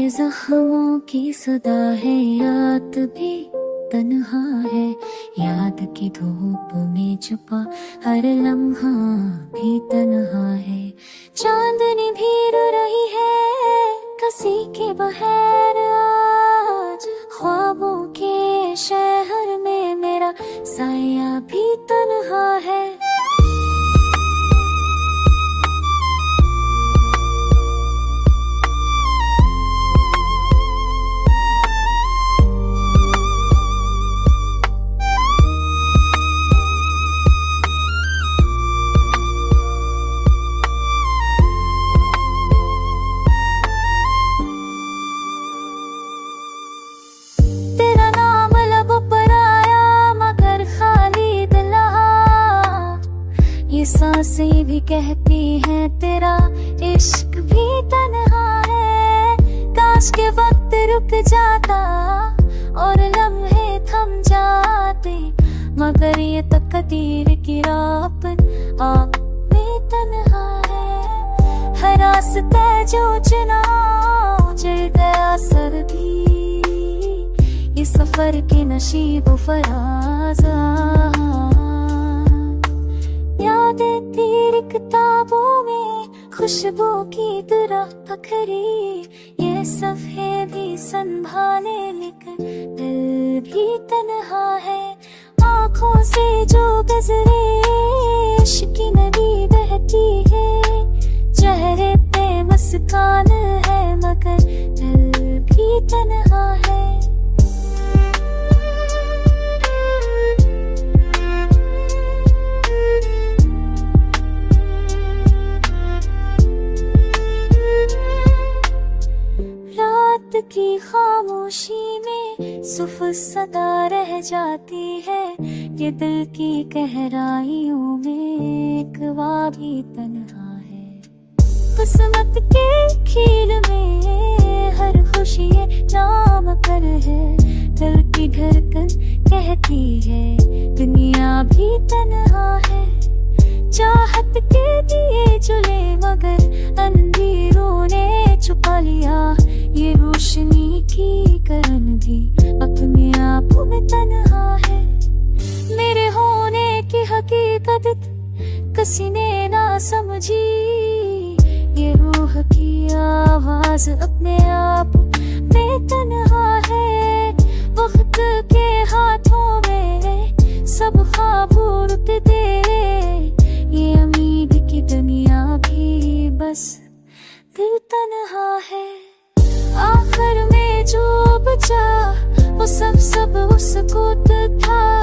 जख्मों की सदा है, याद भी तन्हा है। याद की धूप में छुपा हर लम्हा भी तन्हा है। चांदनी भीर रही है किसी के बहर, आज ख्वाबों के शहर में मेरा साया भी तन्हा है। ये सांसें भी कहती हैं तेरा इश्क भी तन्हा है। काश के वक्त रुक जाता और लम्हे थम जाते, मगर ये तकदीर की राह आप में तन्हा है। हर रास्ता जो चुना उजड़ गया सर भी, ये सफर के नशीब फराजा। यादें तेरी किताबों में खुशबू की तरह पखरी, ये सफ़े भी संभाले लेकिन दिल भी तन्हा है। आँखों से जो गुजरे इश्क की नदी बहती है, चेहरे पे मुस्कान है मगर दिल भी तन्हा है। की खामोशी में सुफ़ सदा रह जाती है, ये दिल की गहराइयों में एक ख्वाब भी तन्हा है। किस्मत के खेल में हर खुशी नाम कर है, दिल की धड़कन कहती है दुनिया भी तन्हा है। चाहत के दिए जुले मगर अंधेरों ने छुपा लिया, ये रोशनी की करन भी अपने आप में तन्हा है। मेरे होने की हकीकत किसी ने ना समझी, ये रूह की आवाज अपने आप में तन्हा है। वक्त के हाथों में सब ख्वाब उड़ते, ये उम्मीद की दुनिया भी बस दिल तन्हा है। आखिर में जो बचा वो सब उसको था।